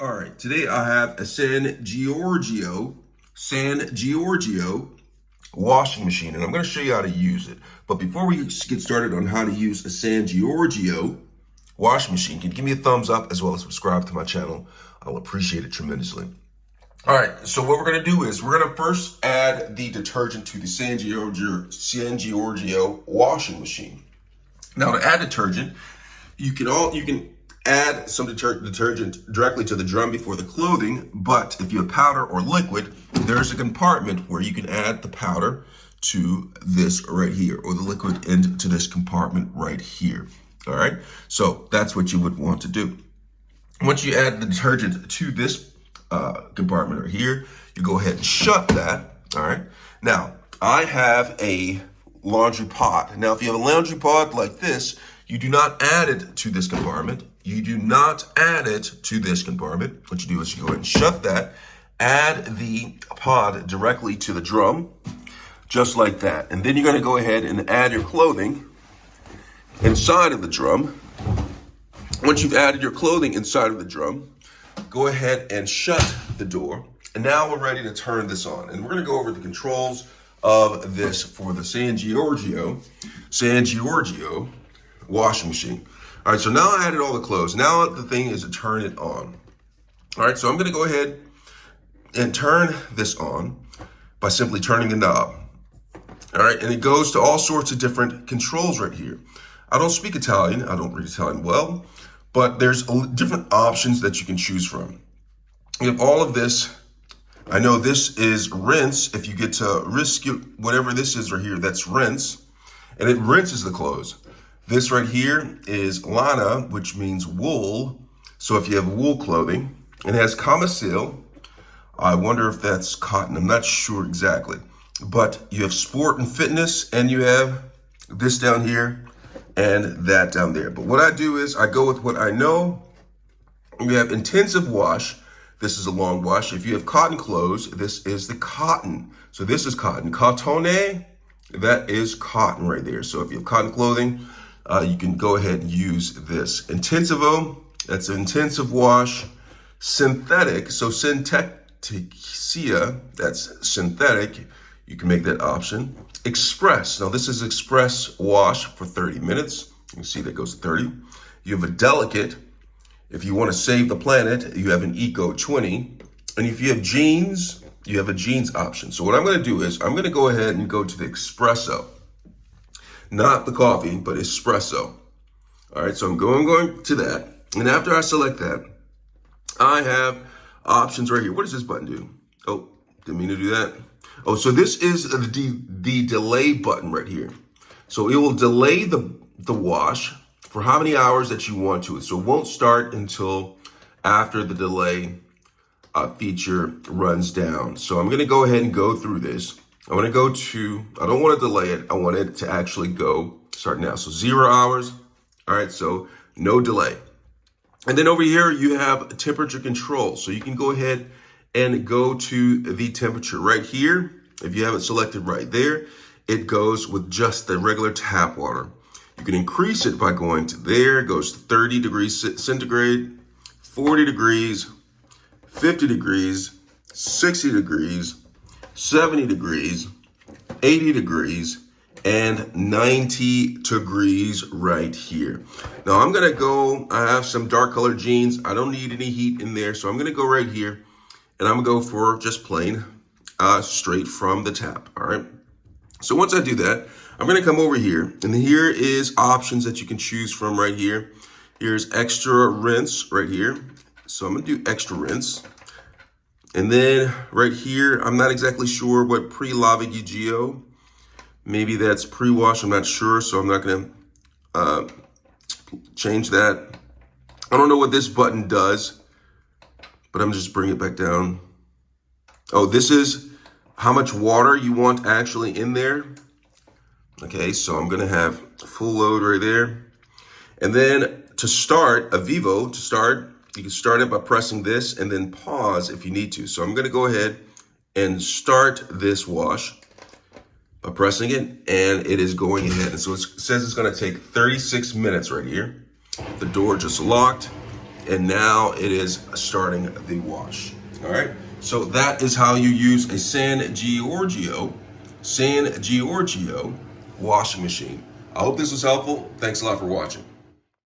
All right, today I have a Sangiorgio washing machine, and I'm going to show you how to use it. But before we get started on how to use a Sangiorgio washing machine, can you give me a thumbs up as well as subscribe to my channel? I'll appreciate it tremendously. All right, so what we're going to do is we're going to first add the detergent to the Sangiorgio washing machine. Now, to add detergent, you can add some detergent directly to the drum before the clothing, but if you have powder or liquid, there's a compartment where you can add the powder to this right here, or the liquid into this compartment right here. All right, so that's what you would want to do. Once you add the detergent to this compartment right here, you go ahead and shut that. All right, now I have a laundry pod. Now, if you have a laundry pod like this, you do not add it to this compartment. You do not add it to this compartment. What you do is you go ahead and shut that, add the pod directly to the drum, just like that. And then you're gonna go ahead and add your clothing inside of the drum. Once you've added your clothing inside of the drum, go ahead and shut the door. And now we're ready to turn this on. And we're gonna go over the controls of this for the Sangiorgio washing machine. All right, so now I added all the clothes. Now the thing is to turn it on. All right, so I'm gonna go ahead and turn this on by simply turning the knob. All right, and it goes to all sorts of different controls right here. I don't speak Italian, I don't read Italian well, but there's different options that you can choose from. You have all of this. I know this is rinse. If you get to whatever this is right here, that's rinse, and it rinses the clothes. This right here is lana, which means wool. So if you have wool clothing, it has camisil. I wonder if that's cotton. I'm not sure exactly. But you have sport and fitness, and you have this down here and that down there. But what I do is I go with what I know. We have intensive wash. This is a long wash. If you have cotton clothes, this is the cotton. So this is cotton. Cotone, that is cotton right there. So if you have cotton clothing, you can go ahead and use this. Intensivo, that's an intensive wash. Synthetic, so synthetica, that's synthetic. You can make that option. Express, now this is express wash for 30 minutes. You can see that goes to 30. You have a delicate. If you want to save the planet, you have an Eco 20. And if you have jeans, you have a jeans option. So what I'm going to do is I'm going to go ahead and go to the espresso. Not the coffee, but espresso. All right, so I'm going to that. And after I select that, I have options right here. What does this button do? Oh, didn't mean to do that. Oh, so this is the delay button right here. So it will delay the wash for how many hours that you want to. So it won't start until after the delay feature runs down. So I'm going to go ahead and go through this. I want to go to, I don't want to delay it. I want it to actually start now. So 0 hours. All right, so no delay. And then over here, you have temperature control. So you can go ahead and go to the temperature right here. If you have it selected right there, it goes with just the regular tap water. You can increase it by going to there. It goes to 30 degrees centigrade, 40 degrees, 50 degrees, 60 degrees, 70 degrees, 80 degrees, and 90 degrees right here. Now I'm gonna go, I have some dark colored jeans. I don't need any heat in there. So I'm gonna go right here and I'm gonna go for just plain straight from the tap, all right? So once I do that, I'm gonna come over here and here is options that you can choose from right here. Here's extra rinse right here. So I'm gonna do extra rinse. And then right here, I'm not exactly sure what pre-lavagio. Maybe that's pre-wash, I'm not sure, so I'm not gonna change that. I don't know what this button does, but I'm just bringing it back down. Oh, this is how much water you want actually in there. Okay, so I'm gonna have full load right there. And then to start, you can start it by pressing this and then pause if you need to. So I'm gonna go ahead and start this wash by pressing it, and it is going ahead. And so it says it's gonna take 36 minutes right here. The door just locked, and now it is starting the wash. All right, so that is how you use a Sangiorgio washing machine. I hope this was helpful. Thanks a lot for watching.